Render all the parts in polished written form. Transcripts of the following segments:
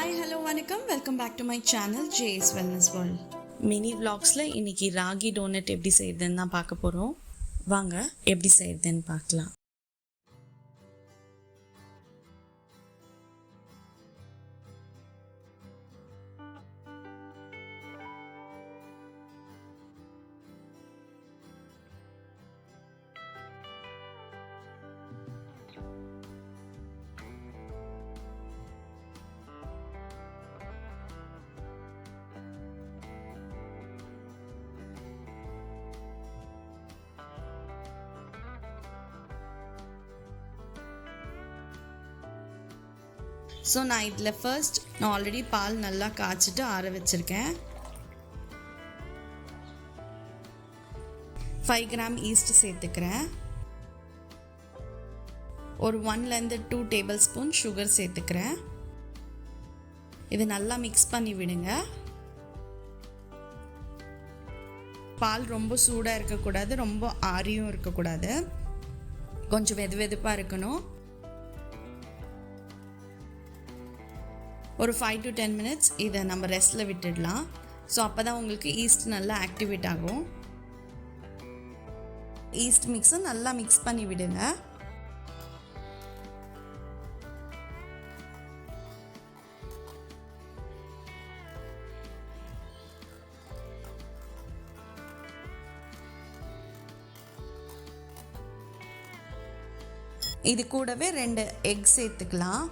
Hi hello வணக்கம், welcome back to my channel Jay's wellness world. Mini விளாக்ஸில் இன்னைக்கு ragi donut எப்படி செய்யுதுன்னு தான் பார்க்க போகிறோம். வாங்க எப்படி செய்யுதுன்னு பார்க்கலாம். ஸோ நான் இதில் ஃபர்ஸ்ட் நான் ஆல்ரெடி பால் நல்லா காய்ச்சிட்டு ஆற வச்சுருக்கேன். 5 கிராம் ஈஸ்ட் சேர்த்துக்கிறேன். ஒரு 1-2 டேபிள் ஸ்பூன் சுகர் சேர்த்துக்கிறேன். இது நல்லா மிக்ஸ் பண்ணி விடுங்க. பால் ரொம்ப சூடாக இருக்கக்கூடாது, ரொம்ப ஆறியும் இருக்கக்கூடாது, கொஞ்சம் வெதுவெதுப்பாக இருக்கணும். ஒரு 5 to 10 minutes இதை நம்ம ரெஸ்ட்டில் விட்டுடலாம். ஸோ அப்போ தான் உங்களுக்கு ஈஸ்ட் நல்லா ஆக்டிவேட் ஆகும். ஈஸ்ட் மிக்ஸை நல்லா மிக்ஸ் பண்ணி விடுங்க. இது கூடவே 2 எக் சேர்த்துக்கலாம்.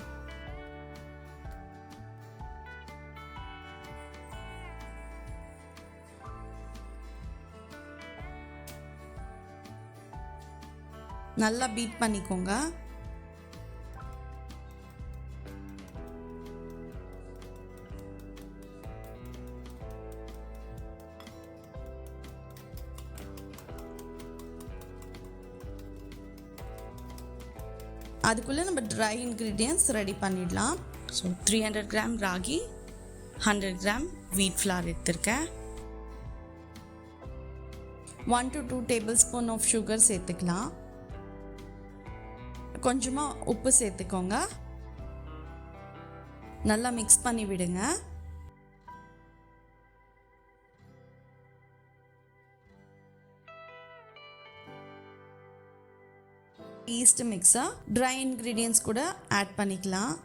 நல்லா பீட் பண்ணிக்கோங்க. அதுக்குள்ளே நம்ம ட்ரை இன்க்ரீடியன்ட்ஸ் ரெடி பண்ணிடலாம். So 300 gram ragi, 100 gram wheat flour எடுத்திருக்கேன். 1 to 2 tablespoon of sugar சேர்த்துக்கலாம். கொஞ்சமாக உப்பு சேர்த்துக்கோங்க. நல்லா மிக்ஸ் பண்ணி விடுங்க. ஈஸ்ட் மிக்ஸை ட்ரை இன்க்ரீடியன்ட்ஸ் கூட ஆட் பண்ணிக்கலாம்.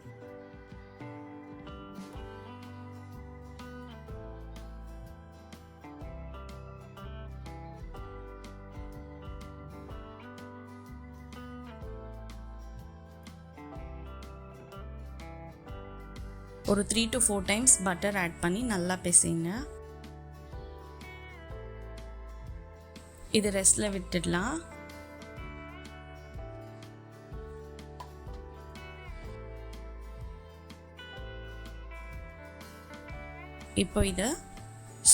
ஒரு 3 to 4 டைம்ஸ் பட்டர் ஆட் பண்ணி நல்லா பிசைங்க. இது ரெஸ்ட்டில் விட்டுடலாம். இப்போ இதை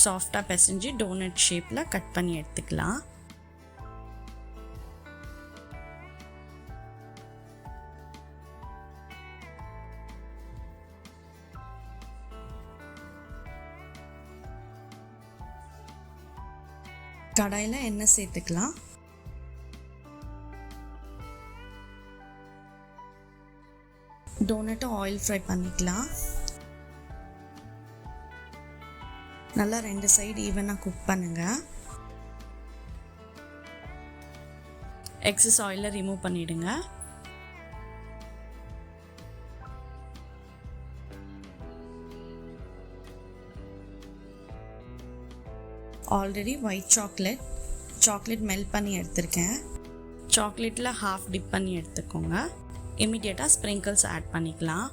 சாஃப்டாக பிசைஞ்சு டோனட் ஷேப்பில் கட் பண்ணி எடுத்துக்கலாம். கடாயில் எண்ணெய் சேர்த்துக்கலாம். டோனட்டை ஆயில் ஃப்ரை பண்ணிக்கலாம். நல்லா 2 சைடு ஈவனாக குக் பண்ணுங்க. எக்ஸஸ் ஆயிலை ரிமூவ் பண்ணிடுங்க. ஆல்ரெடி ஒயிட் சாக்லேட் மெல்ட் பண்ணி எடுத்திருக்கேன். சாக்லேட்டில் ஹாஃப் டிப் பண்ணி எடுத்துக்கோங்க. இமிடியேட்டாக ஸ்ப்ரிங்கிள்ஸ் ஆட் பண்ணிக்கலாம்.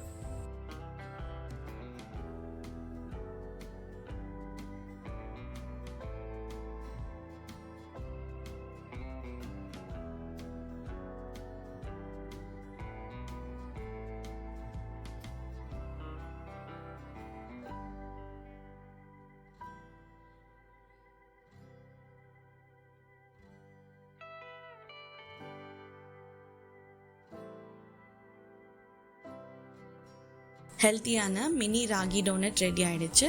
ஹெல்த்தியான மினி ராகி டோனட் ரெடி ஆயிடுச்சு.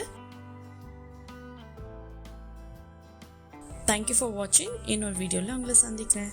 தேங்க்யூ ஃபார் வாட்சிங். இன்னொரு வீடியோவில் உங்களை சந்திக்கிறேன்.